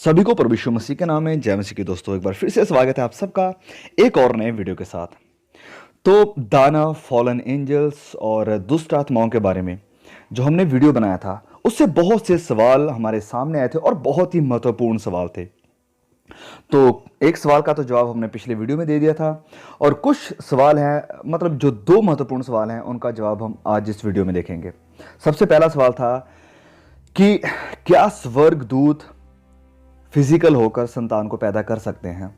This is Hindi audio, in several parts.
सभी को प्रभु यीशु मसीह के नाम में जय मसीह की। दोस्तों, एक बार फिर से स्वागत है आप सबका एक और नए वीडियो के साथ। तो दानव, फॉलन एंजल्स और दुष्ट आत्माओं के बारे में जो हमने वीडियो बनाया था, उससे बहुत से सवाल हमारे सामने आए थे और बहुत ही महत्वपूर्ण सवाल थे। तो एक सवाल का तो जवाब हमने पिछले वीडियो में दे दिया था और कुछ सवाल हैं, मतलब जो दो महत्वपूर्ण सवाल हैं उनका जवाब हम आज इस वीडियो में देखेंगे। सबसे पहला सवाल था कि क्या स्वर्गदूत फिजिकल होकर संतान को पैदा कर सकते हैं,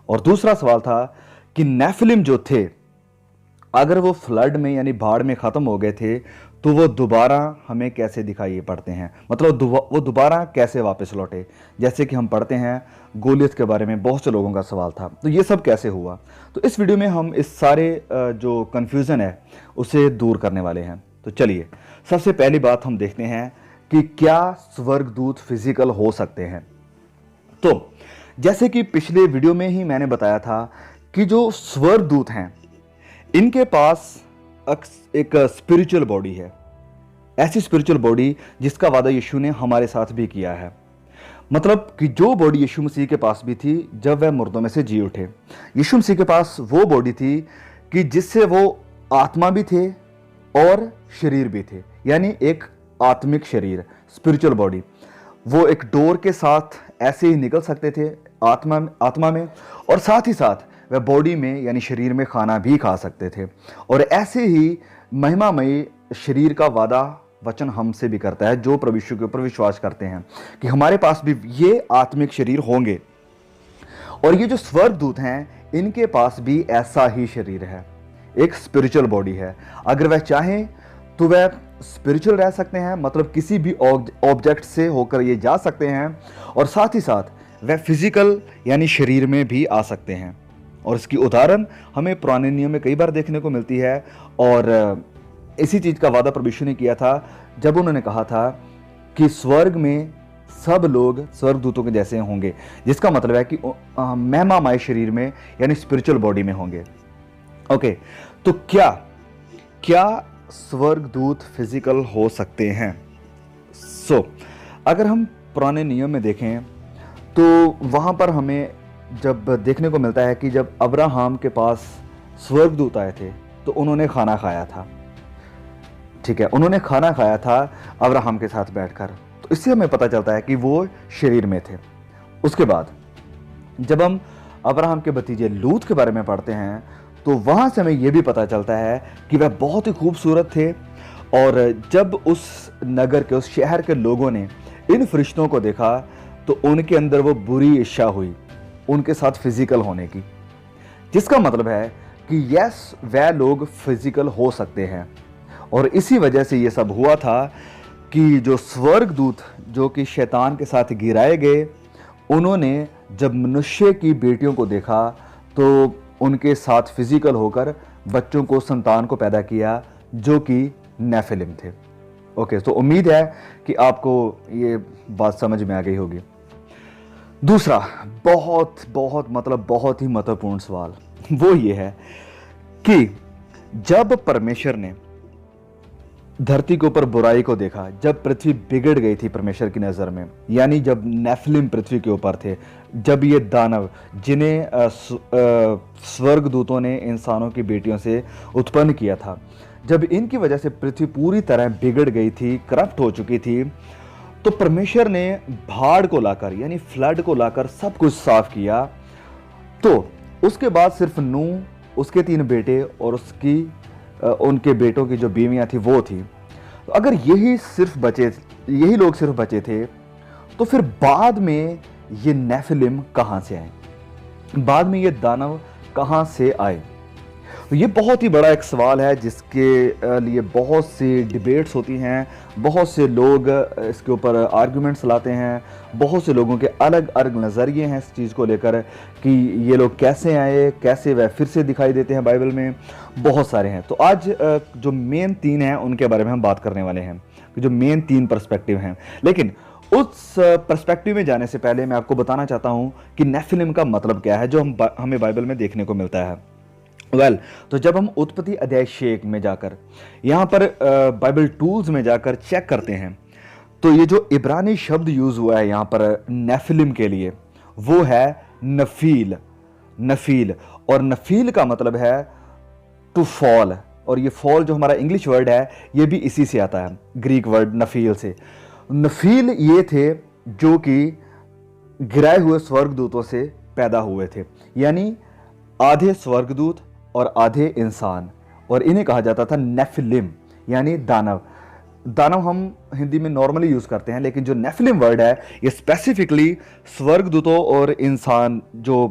और दूसरा सवाल था कि नेफिलिम जो थे, अगर वो फ्लड में यानी बाढ़ में खत्म हो गए थे तो वो दोबारा हमें कैसे दिखाई पड़ते हैं, मतलब वो दोबारा कैसे वापस लौटे। जैसे कि हम पढ़ते हैं गोलियत के बारे में बहुत से लोगों का सवाल था, तो ये सब कैसे हुआ। तो इस वीडियो में हम इस सारे जो कन्फ्यूज़न है उसे दूर करने वाले हैं। तो चलिए, सबसे पहली बात हम देखते हैं कि क्या स्वर्गदूत फिजिकल हो सकते हैं। तो जैसे कि पिछले वीडियो में ही मैंने बताया था कि जो स्वर्गदूत हैं इनके पास एक स्पिरिचुअल बॉडी है, ऐसी स्पिरिचुअल बॉडी जिसका वादा यीशु ने हमारे साथ भी किया है। मतलब कि जो बॉडी यीशु मसीह के पास भी थी जब वह मुर्दों में से जी उठे, यीशु मसीह के पास वो बॉडी थी कि जिससे वो आत्मा भी थे और शरीर भी थे, यानी एक आत्मिक शरीर, स्पिरिचुअल बॉडी। वो एक डोर के साथ ऐसे ही निकल सकते थे आत्मा में, और साथ ही साथ वह बॉडी में यानी शरीर में खाना भी खा सकते थे। और ऐसे ही महिमामयी शरीर का वादा वचन हमसे भी करता है जो प्रभु यीशु के ऊपर विश्वास करते हैं कि हमारे पास भी ये आत्मिक शरीर होंगे। और ये जो स्वर्गदूत हैं इनके पास भी ऐसा ही शरीर है, एक स्पिरिचुअल बॉडी है। अगर वह चाहें तो वह स्पिरिचुअल रह सकते हैं, मतलब किसी भी ऑब्जेक्ट से होकर ये जा सकते हैं, और साथ ही साथ वह फिजिकल यानी शरीर में भी आ सकते हैं। और इसकी उदाहरण हमें पुराने नियम में कई बार देखने को मिलती है। और इसी चीज़ का वादा प्रभु यीशु ने किया था जब उन्होंने कहा था कि स्वर्ग में सब लोग स्वर्गदूतों के जैसे होंगे, जिसका मतलब है कि महिमामय शरीर में यानी स्पिरिचुअल बॉडी में होंगे। ओके, तो क्या स्वर्गदूत फिजिकल हो सकते हैं? अगर हम पुराने नियम में देखें तो वहाँ पर हमें जब देखने को मिलता है कि जब अब्राहम के पास स्वर्गदूत आए थे तो उन्होंने खाना खाया था। ठीक है, उन्होंने खाना खाया था अब्राहम के साथ बैठकर, तो इससे हमें पता चलता है कि वो शरीर में थे। उसके बाद जब हम अब्राहम के भतीजे लूत के बारे में पढ़ते हैं तो वहाँ से हमें यह भी पता चलता है कि वह बहुत ही खूबसूरत थे। और जब उस नगर के, उस शहर के लोगों ने इन फरिश्तों को देखा तो उनके अंदर वो बुरी इच्छा हुई उनके साथ फिजिकल होने की, जिसका मतलब है कि यस, वह लोग फिजिकल हो सकते हैं। और इसी वजह से ये सब हुआ था कि जो स्वर्गदूत जो कि शैतान के साथ गिराए गए, उन्होंने जब मनुष्य की बेटियों को देखा तो उनके साथ फिजिकल होकर बच्चों को, संतान को पैदा किया जो कि नेफिलिम थे। ओके, तो उम्मीद है कि आपको ये बात समझ में आ गई होगी। दूसरा बहुत ही महत्वपूर्ण सवाल वो ये है कि जब परमेश्वर ने धरती के ऊपर बुराई को देखा, जब पृथ्वी बिगड़ गई थी परमेश्वर की नज़र में, यानी जब नेफिलिम पृथ्वी के ऊपर थे, जब ये दानव जिन्हें स्वर्गदूतों ने इंसानों की बेटियों से उत्पन्न किया था, जब इनकी वजह से पृथ्वी पूरी तरह बिगड़ गई थी, करप्ट हो चुकी थी, तो परमेश्वर ने बाढ़ को लाकर यानी फ्लड को लाकर सब कुछ साफ किया। तो उसके बाद सिर्फ नूह, उसके 3 बेटे और उनके बेटों की जो बीवियां थी वो थी। तो अगर यही लोग सिर्फ बचे थे तो फिर बाद में ये नेफिलिम कहां से आए, बाद में ये दानव कहां से आए? तो ये बहुत ही बड़ा एक सवाल है जिसके लिए बहुत सी डिबेट्स होती हैं, बहुत से लोग इसके ऊपर आर्गुमेंट्स लाते हैं, बहुत से लोगों के अलग अलग नज़रिए हैं इस चीज़ को लेकर कि ये लोग कैसे आए, कैसे वह फिर से दिखाई देते हैं बाइबल में, बहुत सारे हैं। तो आज जो मेन 3 हैं उनके बारे में हम बात करने वाले हैं, जो मेन 3 पर्सपेक्टिव हैं। लेकिन उस पर्सपेक्टिव में जाने से पहले मैं आपको बताना चाहता हूँ कि नेफिलिम का मतलब क्या है जो हमें बाइबल में देखने को मिलता है। तो जब हम उत्पत्ति अध्याय 6 में जाकर यहाँ पर बाइबल टूल्स में जाकर चेक करते हैं तो ये जो इब्रानी शब्द यूज हुआ है यहाँ पर नेफिलिम के लिए, वो है नफील। नफील, और नफील का मतलब है टू फॉल, और ये फॉल जो हमारा इंग्लिश वर्ड है ये भी इसी से आता है, ग्रीक वर्ड नफील से। नफील ये थे जो कि गिराए हुए स्वर्गदूतों से पैदा हुए थे, यानी आधे स्वर्गदूत और आधे इंसान, और इन्हें कहा जाता था नेफिलिम, यानी दानव। दानव हम हिंदी में नॉर्मली यूज करते हैं, लेकिन जो नेफिलिम वर्ड है ये स्पेसिफिकली स्वर्गदूतों और इंसान जो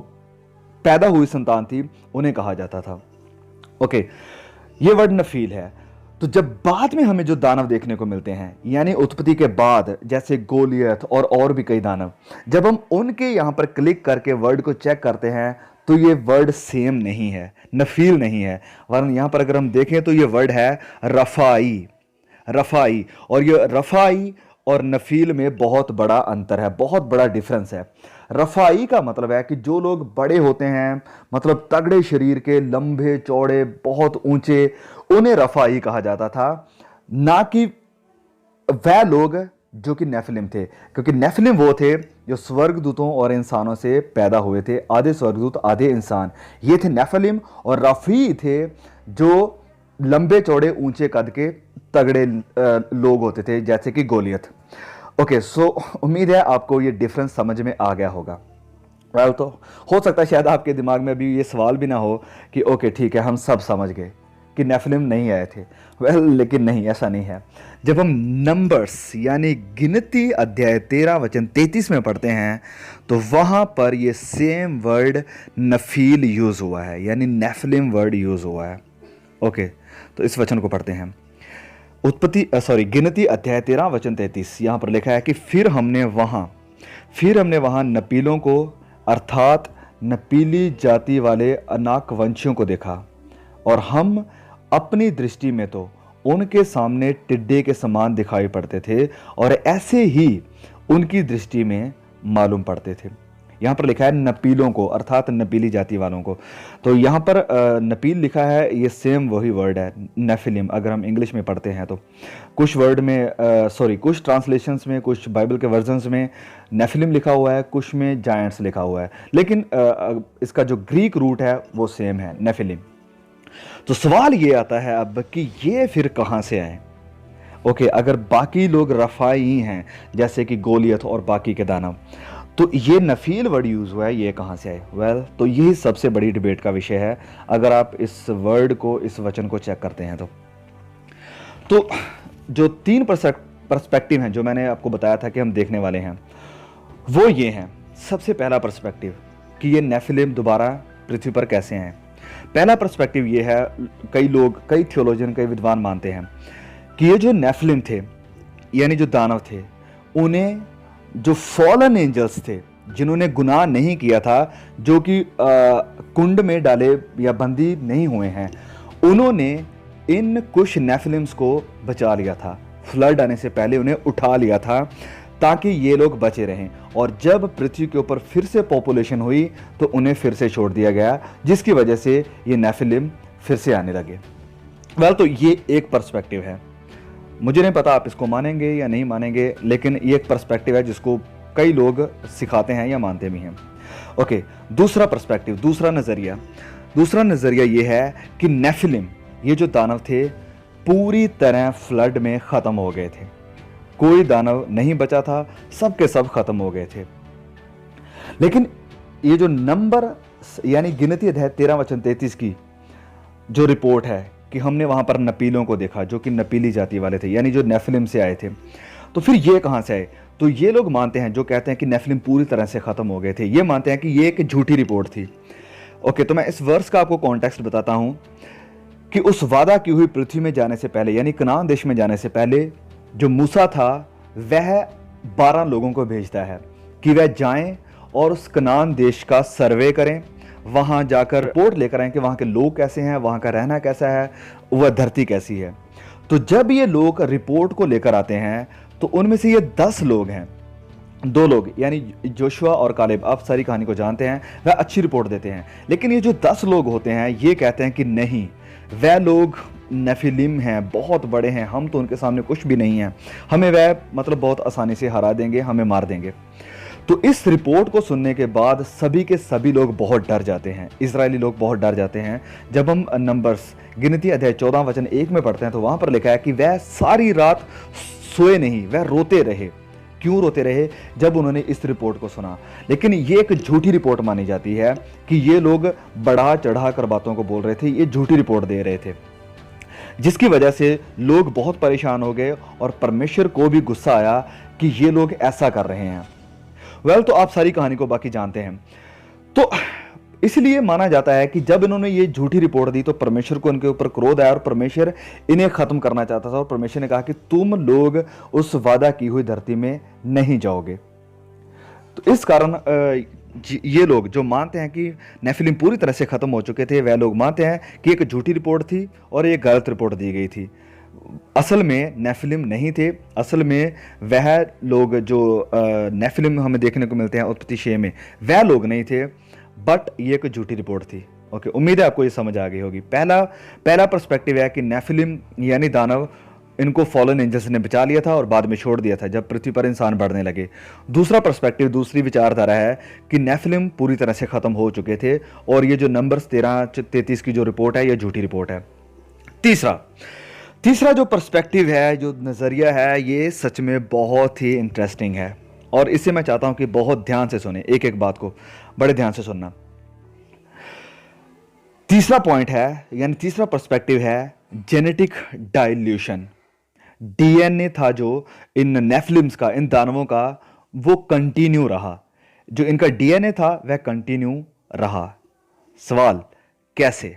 पैदा हुई संतान थी उन्हें कहा जाता था। ओके, ये वर्ड नफील है। तो जब बाद में हमें जो दानव देखने को मिलते हैं, यानी उत्पत्ति के बाद, जैसे गोलियत और भी कई दानव, जब हम उनके यहां पर क्लिक करके वर्ड को चेक करते हैं तो ये वर्ड सेम नहीं है, नफील नहीं है, वरन यहां पर अगर हम देखें तो ये वर्ड है रफाई। रफाई, और ये रफाई और नफील में बहुत बड़ा अंतर है, बहुत बड़ा डिफरेंस है। रफाई का मतलब है कि जो लोग बड़े होते हैं, मतलब तगड़े शरीर के, लंबे चौड़े, बहुत ऊंचे, उन्हें रफाई कहा जाता था, ना कि वह लोग जो कि नेफिलिम थे, क्योंकि नेफिलिम वो थे जो स्वर्गदूतों और इंसानों से पैदा हुए थे, आधे स्वर्गदूत आधे इंसान, ये थे नेफिलिम। और रफी थे जो लंबे चौड़े ऊंचे कद के तगड़े लोग होते थे, जैसे कि गोलियत। ओके, सो उम्मीद है आपको ये डिफरेंस समझ में आ गया होगा। वेल, तो हो सकता है शायद आपके दिमाग में अभी ये सवाल भी ना हो कि ओके ठीक है, हम सब समझ गए कि नेफिलिम नहीं आए थे। वेल, लेकिन नहीं, ऐसा नहीं है। जब हम नंबर्स यानी गिनती अध्याय 13 वचन 33 में पढ़ते हैं तो वहां पर ये सेम वर्ड नफील यूज हुआ है, यानी नेफिलिम वर्ड यूज हुआ है। ओके, तो इस वचन को पढ़ते हैं। गिनती अध्याय 13 वचन 33, यहां पर लिखा है कि फिर हमने वहां नपीलों को, अर्थात नपीली जाति वाले अनाक वंशियों को देखा, और हम अपनी दृष्टि में तो उनके सामने टिड्डे के समान दिखाई पड़ते थे, और ऐसे ही उनकी दृष्टि में मालूम पड़ते थे। यहाँ पर लिखा है नपीलों को, अर्थात नपीली जाति वालों को। तो यहाँ पर नपील लिखा है, ये सेम वही वर्ड है नेफिलिम, अगर हम इंग्लिश में पढ़ते हैं तो। कुछ वर्ड में कुछ ट्रांसलेशंस में, कुछ बाइबल के वर्जन्स में नेफिलिम लिखा हुआ है, कुछ में जायंट्स लिखा हुआ है, लेकिन इसका जो ग्रीक रूट है वो सेम है, नेफिलिम। तो सवाल ये आता है अब कि ये फिर कहाँ से आए। ओके, अगर बाकी लोग रफाई हैं जैसे कि गोलियत और बाकी के दानव, तो ये नफील वर्ड यूज हुआ है, ये कहाँ से आए। वेल, तो यही सबसे बड़ी डिबेट का विषय है अगर आप इस वर्ड को, इस वचन को चेक करते हैं तो जो 3 पर्सपेक्टिव हैं जो मैंने आपको बताया था कि हम देखने वाले हैं, वो ये हैं। सबसे पहला पर्सपेक्टिव कि ये नेफिलिम दोबारा पृथ्वी पर कैसे हैं। पहला पर्सपेक्टिव ये है, कई लोग, कई थियोलॉजियन, कई विद्वान मानते हैं कि ये जो नेफिलिम थे, यानी जो दानव थे, उन्हें जो फॉलन एंजल्स थे, जिन्होंने गुनाह नहीं किया था, जो कि कुंड में डाले या बंदी नहीं हुए हैं, उन्होंने इन कुछ नेफिलिम्स को बचा लिया था। फ्लड आने से पहले उन्हें उठा लिया था ताकि ये लोग बचे रहें, और जब पृथ्वी के ऊपर फिर से पॉपुलेशन हुई तो उन्हें फिर से छोड़ दिया गया, जिसकी वजह से ये नेफिलिम फिर से आने लगे। वेल, तो ये एक पर्सपेक्टिव है। मुझे नहीं पता आप इसको मानेंगे या नहीं मानेंगे, लेकिन ये एक पर्सपेक्टिव है जिसको कई लोग सिखाते हैं या मानते भी हैं। ओके, दूसरा पर्सपेक्टिव, दूसरा नज़रिया ये है कि नेफिलिम, ये जो दानव थे, पूरी तरह फ्लड में ख़त्म हो गए थे। कोई दानव नहीं बचा था, सब के सब ख़त्म हो गए थे। लेकिन ये जो नंबर यानी गिनती अध्याय 13 वचन 33 की जो रिपोर्ट है कि हमने वहां पर नपीलों को देखा, जो कि नपीली जाति वाले थे, यानी जो नेफिलिम से आए थे। तो फिर ये कहां से आए? तो ये लोग मानते हैं, जो कहते हैं कि नेफिलिम पूरी तरह से खत्म हो गए थे, ये मानते हैं कि ये एक झूठी रिपोर्ट थी। ओके, तो मैं इस वर्स का आपको कॉन्टेक्स्ट बताता हूं कि उस वादा की हुई पृथ्वी में जाने से पहले, यानी कनान देश में जाने से पहले, जो मूसा था वह 12 लोगों को भेजता है कि वह जाएं और उस कनान देश का सर्वे करें, वहां जाकर रिपोर्ट लेकर आए कि वहां के लोग कैसे हैं, वहां का रहना कैसा है, वह धरती कैसी है। तो जब ये लोग रिपोर्ट को लेकर आते हैं तो उनमें से ये 10 लोग हैं, 2 लोग यानी जोशुआ और कालेब, आप सारी कहानी को जानते हैं, वह अच्छी रिपोर्ट देते हैं। लेकिन ये जो 10 लोग होते हैं ये कहते हैं कि नहीं, वह लोग नेफिलिम हैं, बहुत बड़े हैं, हम तो उनके सामने कुछ भी नहीं हैं, हमें वह मतलब बहुत आसानी से हरा देंगे, हमें मार देंगे। तो इस रिपोर्ट को सुनने के बाद सभी के सभी लोग बहुत डर जाते हैं, इजरायली लोग बहुत डर जाते हैं। जब हम नंबर्स गिनती अध्याय 14 वचन 1 में पढ़ते हैं तो वहां पर लिखा है कि वह सारी रात सोए नहीं, वह रोते रहे। क्यों रोते रहे? जब उन्होंने इस रिपोर्ट को सुना। लेकिन ये एक झूठी रिपोर्ट मानी जाती है कि ये लोग बढ़ा चढ़ा कर बातों को बोल रहे थे, ये झूठी रिपोर्ट दे रहे थे, जिसकी वजह से लोग बहुत परेशान हो गए और परमेश्वर को भी गुस्सा आया कि ये लोग ऐसा कर रहे हैं। तो आप सारी कहानी को बाकी जानते हैं। तो इसलिए माना जाता है कि जब इन्होंने ये झूठी रिपोर्ट दी तो परमेश्वर को उनके ऊपर क्रोध आया और परमेश्वर इन्हें खत्म करना चाहता था। और परमेश्वर ने कहा कि तुम लोग उस वादा की हुई धरती में नहीं जाओगे। तो इस कारण ये लोग जो मानते हैं कि नेफिलिम पूरी तरह से खत्म हो चुके थे, वह लोग मानते हैं कि एक झूठी रिपोर्ट थी और एक गलत रिपोर्ट दी गई थी। असल में नेफिलिम नहीं थे, असल में वह लोग जो नेफिलिम हमें देखने को मिलते हैं उत्पत्ति 6 में, वह लोग नहीं थे, बट ये एक झूठी रिपोर्ट थी। ओके, उम्मीद है आपको ये समझ आ गई होगी। पहला पर्सपेक्टिव है कि नेफिलिम यानी दानव, इनको फॉलन एंजल्स ने बचा लिया था और बाद में छोड़ दिया था जब पृथ्वी पर इंसान बढ़ने लगे। दूसरा पर्सपेक्टिव, दूसरी विचारधारा है कि नेफिलिम पूरी तरह से खत्म हो चुके थे और ये जो नंबर्स 13-33 की जो रिपोर्ट है, ये झूठी रिपोर्ट है। तीसरा जो पर्सपेक्टिव है, जो नज़रिया है, ये सच में बहुत ही इंटरेस्टिंग है और इसे मैं चाहता हूं कि बहुत ध्यान से सुने, एक एक बात को बड़े ध्यान से सुनना। तीसरा पॉइंट है, यानी तीसरा पर्सपेक्टिव है जेनेटिक डाइल्यूशन। डीएनए था जो इन नेफिलिम्स का, इन दानवों का, वो कंटिन्यू रहा। जो इनका डीएनए था वह कंटिन्यू रहा। सवाल, कैसे?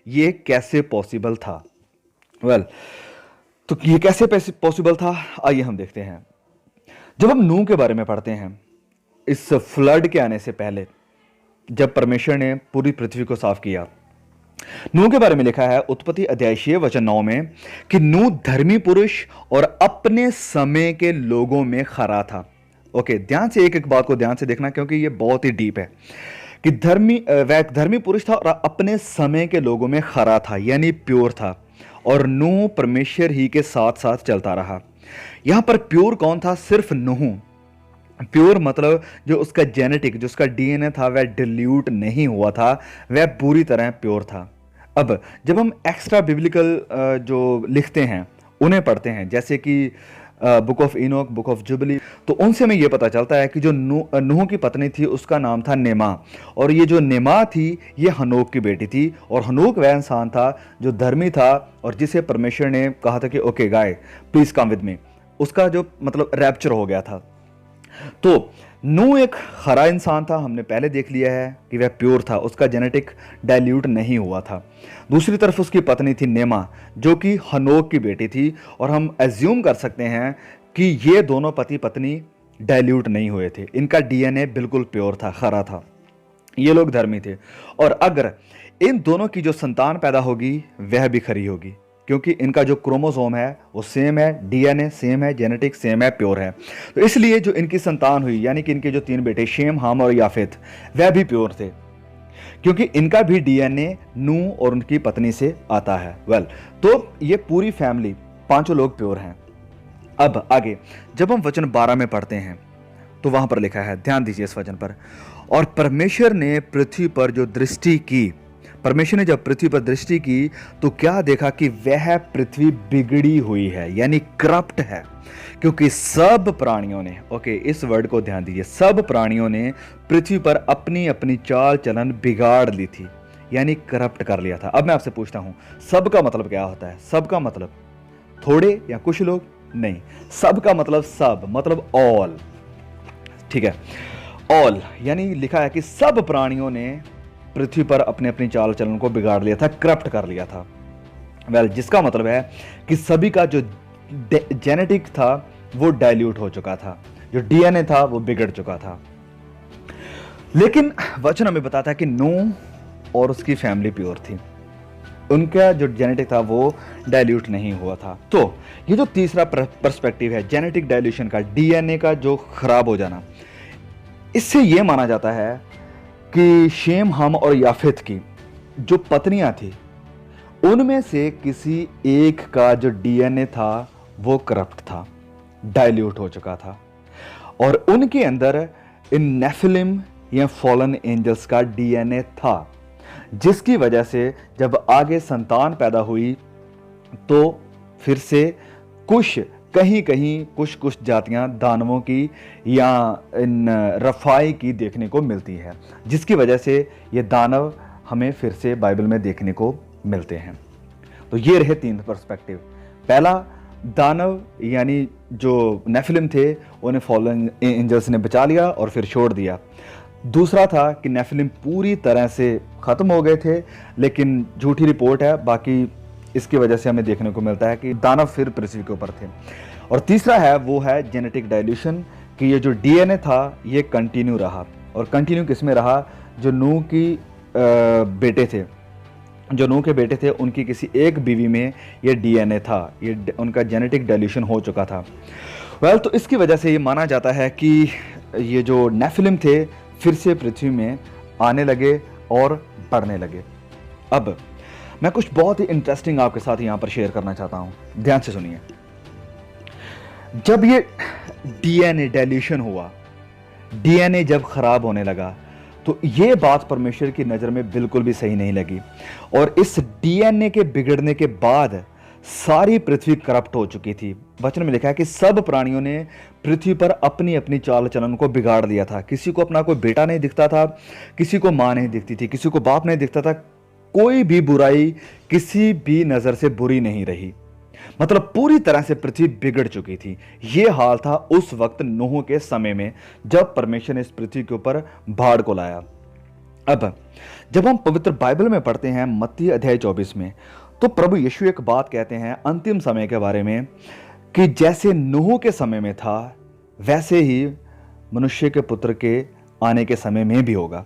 ये कैसे पॉसिबल था? तो ये कैसे पॉसिबल था, आइए हम देखते हैं। जब हम नूह के बारे में पढ़ते हैं, इस फ्लड के आने से पहले जब परमेश्वर ने पूरी पृथ्वी को साफ किया, नूह के बारे में लिखा है उत्पत्ति अध्याय 6 वचन 9 में कि नूह धर्मी पुरुष और अपने समय के लोगों में खरा था। ओके, ध्यान से एक एक बात को ध्यान से देखना क्योंकि ये बहुत ही डीप है कि वह धर्मी पुरुष था और अपने समय के लोगों में खरा था, यानी प्योर था। और नूह परमेश्वर ही के साथ साथ चलता रहा। यहां पर प्योर कौन था? सिर्फ नूह। प्योर मतलब जो उसका जेनेटिक, जो उसका डीएनए था, वह डिल्यूट नहीं हुआ था, वह पूरी तरह प्योर था। अब जब हम एक्स्ट्रा बिब्लिकल जो लिखते हैं उन्हें पढ़ते हैं, जैसे कि book of Enoch, book of jubilee, तो उनसे हमें यह पता चलता है कि जो नूह की पत्नी थी उसका नाम था नेमा, और ये जो नेमा थी ये हनोक की बेटी थी। और हनोक वह इंसान था जो धर्मी था और जिसे परमेश्वर ने कहा था कि okay guy please come with me, उसका जो मतलब रैप्चर हो गया था। तो नूह एक खरा इंसान था, हमने पहले देख लिया है कि वह प्योर था, उसका जेनेटिक डाइल्यूट नहीं हुआ था। दूसरी तरफ उसकी पत्नी थी नेमा, जो कि हनोक की बेटी थी, और हम एज्यूम कर सकते हैं कि ये दोनों पति पत्नी डाइल्यूट नहीं हुए थे, इनका डीएनए बिल्कुल प्योर था, खरा था, ये लोग धर्मी थे। और अगर इन दोनों की जो संतान पैदा होगी वह भी खरी होगी, क्योंकि इनका जो क्रोमोसोम है वो सेम है, डीएनए सेम है, जेनेटिक सेम है, प्योर है। तो इसलिए जो इनकी संतान हुई, यानी कि इनके जो 3 बेटे शेम, हाम और याफेत, वह भी प्योर थे, क्योंकि इनका भी डीएनए नूह और उनकी पत्नी से आता है। तो ये पूरी फैमिली, 5 लोग प्योर हैं। अब आगे जब हम वचन 12 में पढ़ते हैं तो वहां पर लिखा है, ध्यान दीजिए इस वचन पर, और परमेश्वर ने पृथ्वी पर जो दृष्टि की, परमेश्वर ने जब पृथ्वी पर दृष्टि की तो क्या देखा कि वह पृथ्वी बिगड़ी हुई है, यानी करप्ट है, क्योंकि सब प्राणियों ने, ओके इस वर्ड को ध्यान दीजिए, सब प्राणियों ने पृथ्वी पर अपनी अपनी चाल चलन बिगाड़ ली थी, यानी करप्ट कर लिया था। अब मैं आपसे पूछता हूं, सब का मतलब क्या होता है? सब का मतलब थोड़े या कुछ लोग नहीं, सब का मतलब सब, मतलब ऑल, ठीक है, ऑल, यानी लिखा है कि सब प्राणियों ने पृथ्वी पर अपने अपनी चाल चलन को बिगाड़ लिया था, करप्ट कर लिया था। जिसका मतलब है कि सभी का जो जेनेटिक था वो डाइल्यूट हो चुका था, जो डीएनए था वो बिगड़ चुका था। लेकिन वचन हमें बताता है कि नूह और उसकी फैमिली प्योर थी, उनका जो जेनेटिक था वो डाइल्यूट नहीं हुआ था। तो ये जो तीसरा पर्सपेक्टिव है जेनेटिक डाइल्यूशन का, डीएनए का जो खराब हो जाना, इससे यह माना जाता है कि शेम, हम और याफेत की जो पत्नियां थी उनमें से किसी एक का जो डीएनए था वो करप्ट था, डाइल्यूट हो चुका था, और उनके अंदर इन नेफिलिम या फॉलन एंजल्स का डीएनए था, जिसकी वजह से जब आगे संतान पैदा हुई तो फिर से कुछ कहीं कहीं कुछ कुछ जातियां दानवों की या इन रफाई की देखने को मिलती है, जिसकी वजह से ये दानव हमें फिर से बाइबल में देखने को मिलते हैं। तो ये रहे तीन पर्सपेक्टिव। पहला, दानव यानी जो नेफिलिम थे उन्हें फॉलन एंजल्स ने बचा लिया और फिर छोड़ दिया। दूसरा था कि नेफिलिम पूरी तरह से ख़त्म हो गए थे, लेकिन झूठी रिपोर्ट है, बाकी इसकी वजह से हमें देखने को मिलता है कि दानव फिर पृथ्वी के ऊपर थे। और तीसरा है वो है जेनेटिक डाइल्यूशन, कि ये जो डीएनए था ये कंटिन्यू रहा। और कंटिन्यू किस में रहा? जो नूह की बेटे थे, जो नूह के बेटे थे उनकी किसी एक बीवी में ये डीएनए था, ये उनका जेनेटिक डाइल्यूशन हो चुका था। तो इसकी वजह से ये माना जाता है कि ये जो नेफिलिम थे फिर से पृथ्वी में आने लगे और बढ़ने लगे। अब मैं कुछ बहुत ही इंटरेस्टिंग आपके साथ यहाँ पर शेयर करना चाहता हूँ, ध्यान से सुनिए। जब ये डीएनए डाइल्यूशन हुआ, डीएनए जब खराब होने लगा, तो ये बात परमेश्वर की नज़र में बिल्कुल भी सही नहीं लगी। और इस डीएनए के बिगड़ने के बाद सारी पृथ्वी करप्ट हो चुकी थी। वचन में लिखा है कि सब प्राणियों ने पृथ्वी पर अपनी अपनी चाल चलन को बिगाड़ दिया था। किसी को अपना कोई बेटा नहीं दिखता था, किसी को माँ नहीं दिखती थी, किसी को बाप नहीं दिखता था। कोई भी बुराई किसी भी नज़र से बुरी नहीं रही। मतलब पूरी तरह से पृथ्वी बिगड़ चुकी थी। यह हाल था उस वक्त नूह के समय में, जब परमेश्वर ने इस पृथ्वी के ऊपर बाढ़ को लाया। अब जब हम पवित्र बाइबल में पढ़ते हैं मत्ती अध्याय 24 में, तो प्रभु यीशु एक बात कहते हैं अंतिम समय के बारे में, कि जैसे नूह के समय में था वैसे ही मनुष्य के पुत्र के आने के समय में भी होगा।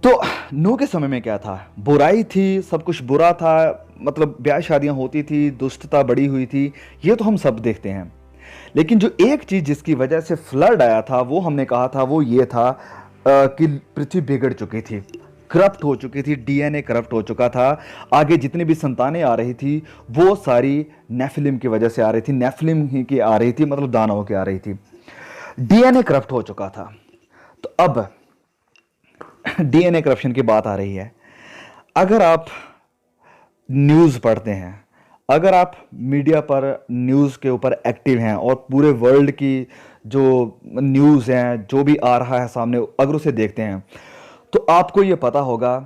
तो नूह के समय में क्या था? बुराई थी, सब कुछ बुरा था, मतलब ब्याह शादियां होती थी, दुष्टता बढ़ी हुई थी, ये तो हम सब देखते हैं। लेकिन जो एक चीज जिसकी वजह से फ्लड आया था, वो हमने कहा था, वो ये था कि पृथ्वी बिगड़ चुकी थी, करप्ट हो चुकी थी, डीएनए करप्ट हो चुका था। आगे जितनी भी संतानें आ रही थी वो सारी नेफिलिम की वजह से आ रही थी, नेफिलिम ही की आ रही थी, मतलब दानवों की आ रही थी। डीएनए करप्ट हो चुका था। तो अब डीएनए करप्शन की बात आ रही है। अगर आप न्यूज़ पढ़ते हैं, अगर आप मीडिया पर न्यूज़ के ऊपर एक्टिव हैं और पूरे वर्ल्ड की जो न्यूज़ हैं, जो भी आ रहा है सामने, अगर उसे देखते हैं, तो आपको ये पता होगा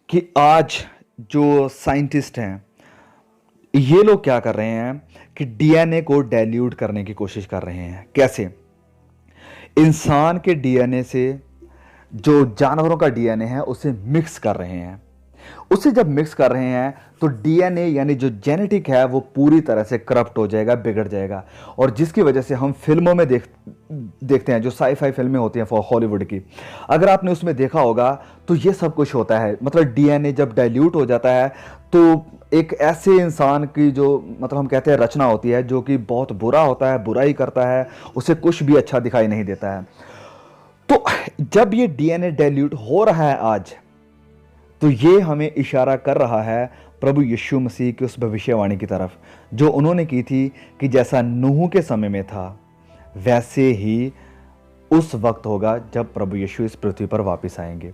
कि आज जो साइंटिस्ट हैं ये लोग क्या कर रहे हैं कि डीएनए को डाइल्यूट करने की कोशिश कर रहे हैं। कैसे? इंसान के डीएनए से जो जानवरों का डीएनए है उसे मिक्स कर रहे हैं। उसे जब मिक्स कर रहे हैं तो डीएनए यानी जो जेनेटिक है वो पूरी तरह से करप्ट हो जाएगा, बिगड़ जाएगा। और जिसकी वजह से हम फिल्मों में देखते हैं, जो साई-फाई फिल्में होती हैं हॉलीवुड की, अगर आपने उसमें देखा होगा तो ये सब कुछ होता है। मतलब डीएनए जब डाइल्यूट हो जाता है तो एक ऐसे इंसान की जो मतलब हम कहते हैं रचना होती है, जो कि बहुत बुरा होता है, बुराई करता है, उसे कुछ भी अच्छा दिखाई नहीं देता है। तो जब ये डीएनए डाइल्यूट हो रहा है आज, तो ये हमें इशारा कर रहा है प्रभु यीशु मसीह की उस भविष्यवाणी की तरफ, जो उन्होंने की थी कि जैसा नूह के समय में था वैसे ही उस वक्त होगा जब प्रभु यीशु इस पृथ्वी पर वापस आएंगे।